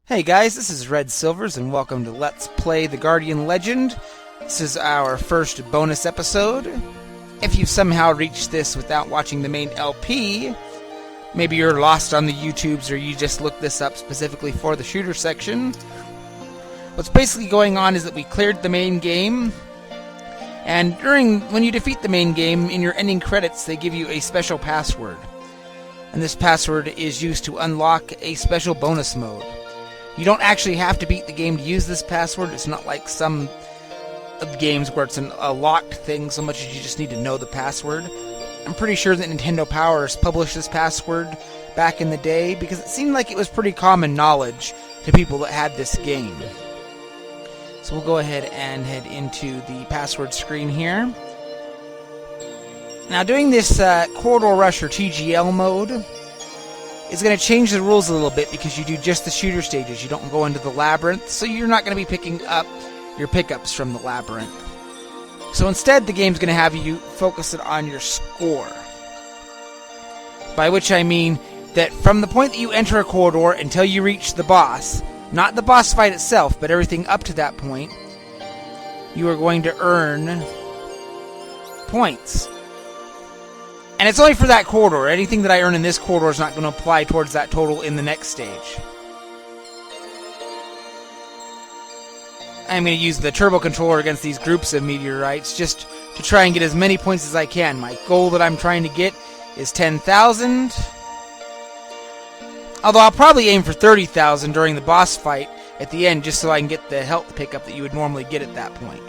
Hey guys, this is Red Silvers, and welcome to Let's Play the Guardian Legend. This is our first bonus episode. If you've somehow reached this without watching the main LP, maybe you're lost on the YouTubes or you just looked this up specifically for the shooter section. What's basically going on is that we cleared the main game, and when you defeat the main game, in your ending credits they give you a special password. And this password is used to unlock a special bonus mode. You don't actually have to beat the game to use this password. It's not like some of games where it's a locked thing so much as you just need to know the password. I'm pretty sure that Nintendo Powers published this password back in the day because it seemed like it was pretty common knowledge to people that had this game. So we'll go ahead and head into the password screen here. Now doing this Corridor Rush or TGL mode is going to change the rules a little bit because you do just the shooter stages. You don't go into the labyrinth, so you're not going to be picking up your pickups from the labyrinth. So instead, the game's going to have you focus it on your score. By which I mean that from the point that you enter a corridor until you reach the boss, not the boss fight itself, but everything up to that point, you are going to earn points. And it's only for that corridor. Anything that I earn in this corridor is not going to apply towards that total in the next stage. I'm going to use the turbo controller against these groups of meteorites just to try and get as many points as I can. My goal that I'm trying to get is 10,000. Although I'll probably aim for 30,000 during the boss fight at the end just so I can get the health pickup that you would normally get at that point.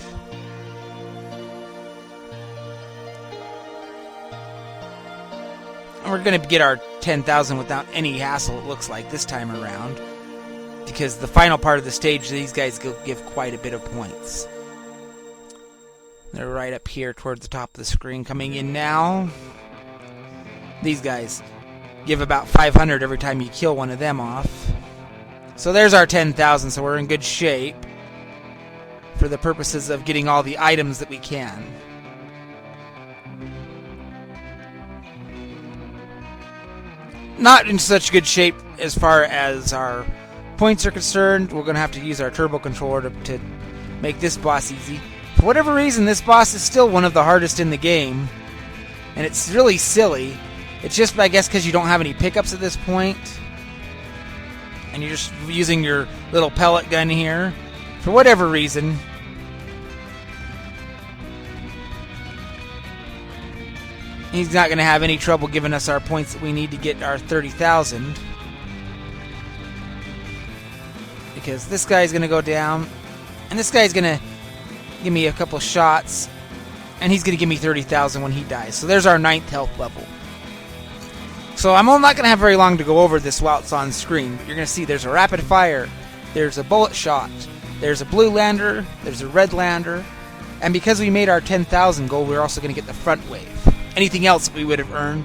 And we're going to get our 10,000 without any hassle, it looks like, this time around. Because the final part of the stage, these guys give quite a bit of points. They're right up here towards the top of the screen coming in now. These guys give about 500 every time you kill one of them off. So there's our 10,000, so we're in good shape for the purposes of getting all the items that we can. Not in such good shape as far as our points are concerned. We're going to have to use our turbo controller to make this boss easy. For whatever reason, this boss is still one of the hardest in the game. And it's really silly. It's just, I guess, because you don't have any pickups at this point. And you're just using your little pellet gun here. For whatever reason. He's not going to have any trouble giving us our points that we need to get our 30,000. Because this guy's going to go down. And this guy's going to give me a couple shots. And he's going to give me 30,000 when he dies. So there's our 9th health level. So I'm not going to have very long to go over this while it's on screen. But you're going to see there's a rapid fire. There's a bullet shot. There's a blue lander. There's a red lander. And because we made our 10,000 goal, we're also going to get the front wave. Anything else that we would have earned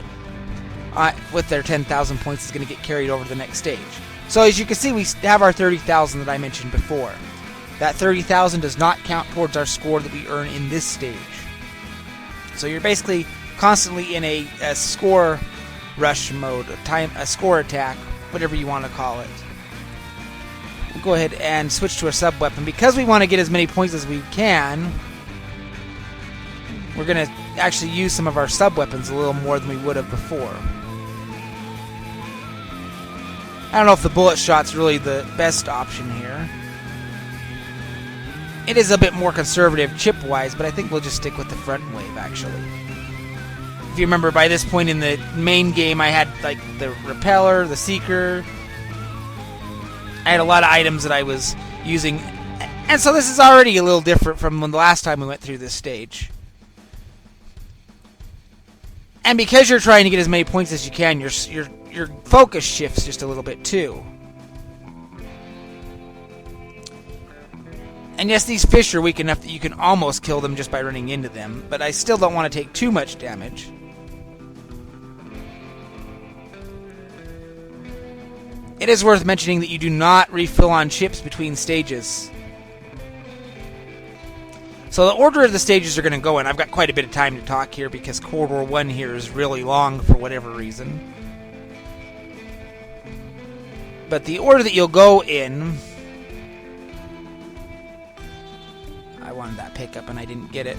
with their 10,000 points is going to get carried over to the next stage. So as you can see, we have our 30,000 that I mentioned before. That 30,000 does not count towards our score that we earn in this stage. So you're basically constantly in a score rush mode, a score attack, whatever you want to call it. We'll go ahead and switch to a sub-weapon. Because we want to get as many points as we can, we're going to actually use some of our sub-weapons a little more than we would have before. I don't know if the bullet shot's really the best option here. It is a bit more conservative chip-wise, but I think we'll just stick with the front wave, actually. If you remember, by this point in the main game, I had like the repeller, the seeker. I had a lot of items that I was using. And so this is already a little different from when the last time we went through this stage. And because you're trying to get as many points as you can, your focus shifts just a little bit too. And yes, these fish are weak enough that you can almost kill them just by running into them, but I still don't want to take too much damage. It is worth mentioning that you do not refill on chips between stages. So the order of the stages are going to go in. I've got quite a bit of time to talk here because Corridor 1 here is really long for whatever reason. But the order that you'll go in... I wanted that pickup and I didn't get it.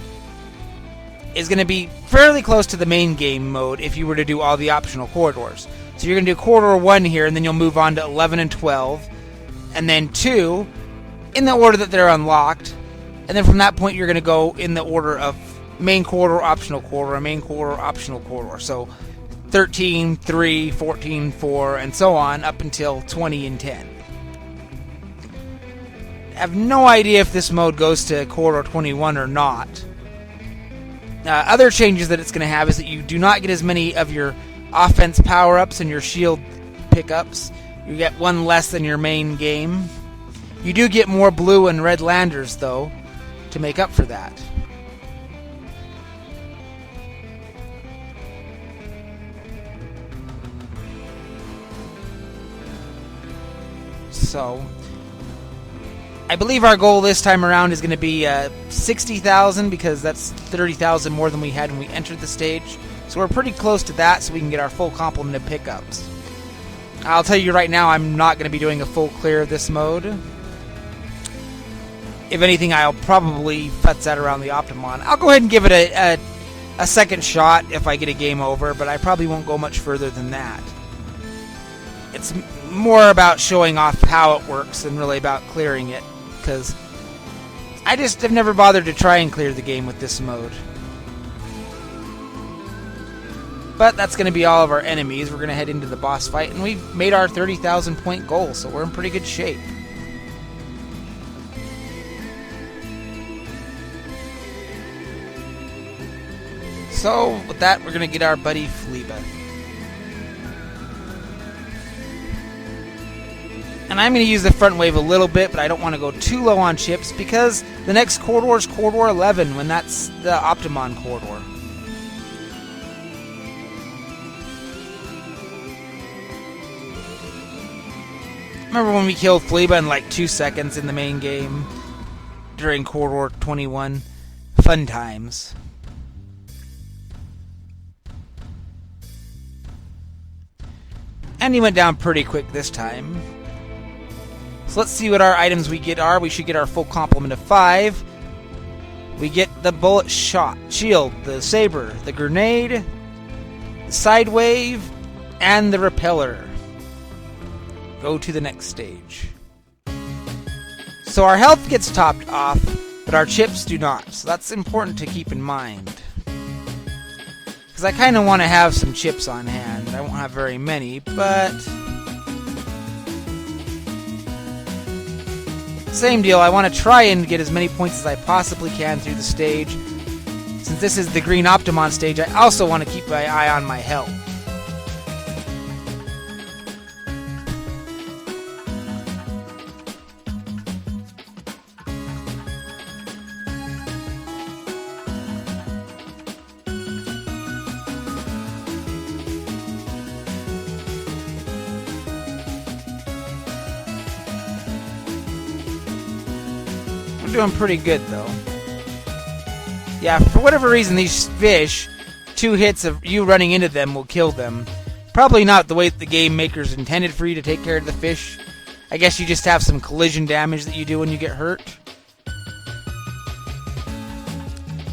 Is going to be fairly close to the main game mode if you were to do all the optional corridors. So you're going to do corridor 1 here, and then you'll move on to 11 and 12. And then 2, in the order that they're unlocked. And then from that point, you're going to go in the order of main corridor, optional corridor, main corridor, optional corridor. So 13, 3, 14, 4, and so on, up until 20 and 10. I have no idea if this mode goes to corridor 21 or not. Other changes that it's going to have is that you do not get as many of your offense power-ups and your shield pickups. You get one less than your main game. You do get more blue and red landers, though, to make up for that. So, I believe our goal this time around is going to be 60,000, because that's 30,000 more than we had when we entered the stage. So we're pretty close to that, so we can get our full complement of pickups. I'll tell you right now, I'm not going to be doing a full clear of this mode. If anything, I'll probably futz that around the Optomon. I'll go ahead and give it a second shot if I get a game over, but I probably won't go much further than that. It's more about showing off how it works than really about clearing it, because I just have never bothered to try and clear the game with this mode. But that's going to be all of our enemies. We're going to head into the boss fight, and we've made our 30,000 point goal, so we're in pretty good shape. So, with that, we're going to get our buddy Fleeba. And I'm going to use the front wave a little bit, but I don't want to go too low on chips, because the next corridor is corridor 11, when that's the Optomon corridor. Remember when we killed Fleeba in like 2 seconds in the main game during corridor 21? Fun times. And he went down pretty quick this time. So let's see what our items we get are. We should get our full complement of 5. We get the bullet shot, shield, the saber, the grenade, the side wave, and the repeller. Go to the next stage. So our health gets topped off, but our chips do not. So that's important to keep in mind. Because I kind of want to have some chips on hand. I won't have very many, but... same deal, I want to try and get as many points as I possibly can through the stage. Since this is the green Optomon stage, I also want to keep my eye on my health. Doing pretty good though. Yeah, for whatever reason these fish, 2 hits of you running into them will kill them. Probably not the way that the game makers intended for you to take care of the fish. I guess you just have some collision damage that you do when you get hurt.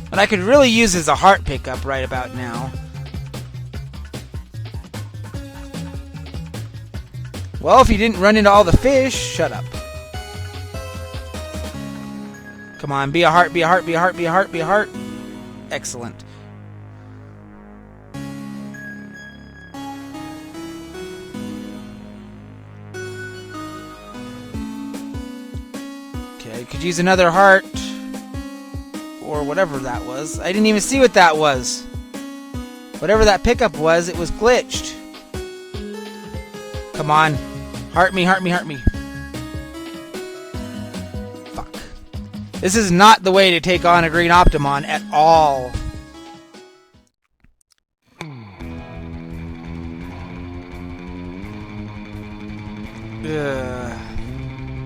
What I could really use is a heart pickup right about now. Well, if you didn't run into all the fish, shut up. Come on, be a heart, be a heart, be a heart, be a heart, be a heart. Excellent. Okay, could use another heart. Or whatever that was. I didn't even see what that was. Whatever that pickup was, it was glitched. Come on. Heart me, heart me, heart me. This is not the way to take on a green Optomon at all.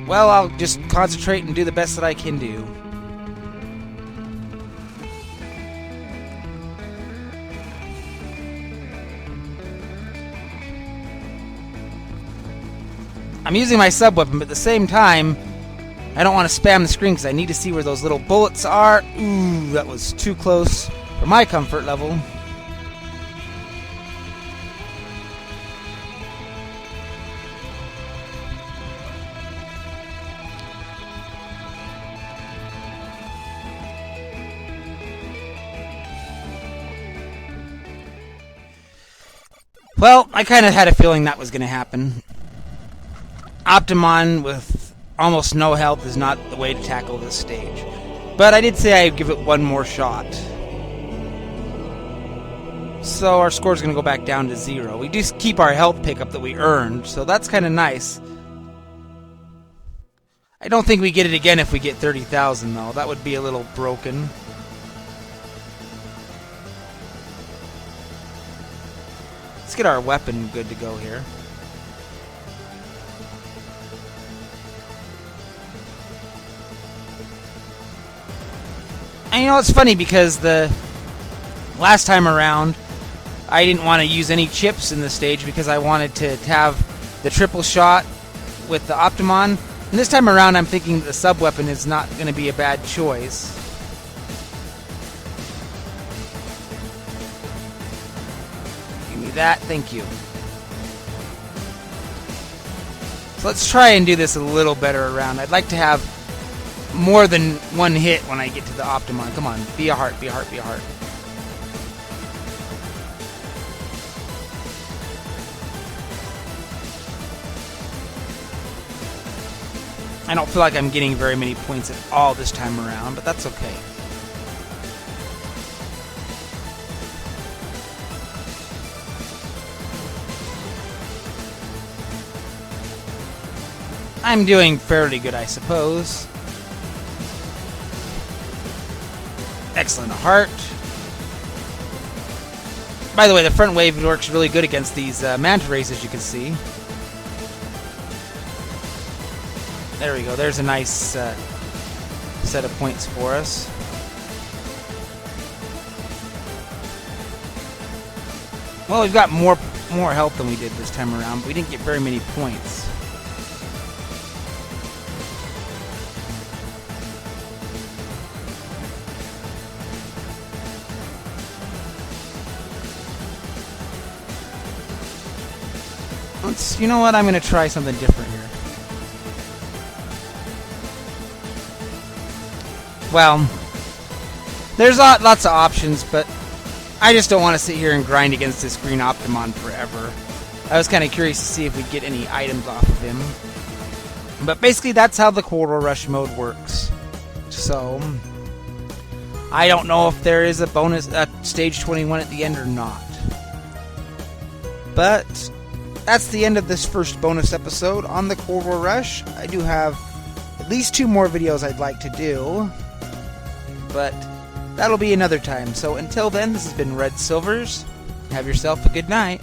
Well, I'll just concentrate and do the best that I can do. I'm using my sub-weapon, but at the same time, I don't want to spam the screen because I need to see where those little bullets are. Ooh, that was too close for my comfort level. Well, I kind of had a feeling that was going to happen. Optomon with almost no health is not the way to tackle this stage. But I did say I'd give it one more shot. So our score's going to go back down to 0. We do keep our health pickup that we earned, so that's kind of nice. I don't think we get it again if we get 30,000, though. That would be a little broken. Let's get our weapon good to go here. And you know, it's funny because the last time around, I didn't want to use any chips in the stage because I wanted to have the triple shot with the Optomon. And this time around, I'm thinking the sub-weapon is not going to be a bad choice. Give me that, thank you. So let's try and do this a little better around. I'd like to have more than one hit when I get to the Optomon. Come on, be a heart, be a heart, be a heart. I don't feel like I'm getting very many points at all this time around, but that's okay. I'm doing fairly good, I suppose. Excellent, a heart. By the way, the front wave works really good against these manta rays, as you can see. There we go. There's a nice set of points for us. Well, we've got more health than we did this time around, but we didn't get very many points. You know what? I'm going to try something different here. Well, there's lots of options, but I just don't want to sit here and grind against this green Optomon forever. I was kind of curious to see if we'd get any items off of him. But basically, that's how the Cold War Rush mode works. So, I don't know if there is a bonus stage 21 at the end or not. But that's the end of this first bonus episode on the Cold War Rush. I do have at least 2 more videos I'd like to do, but that'll be another time. So until then, this has been Red Silvers. Have yourself a good night.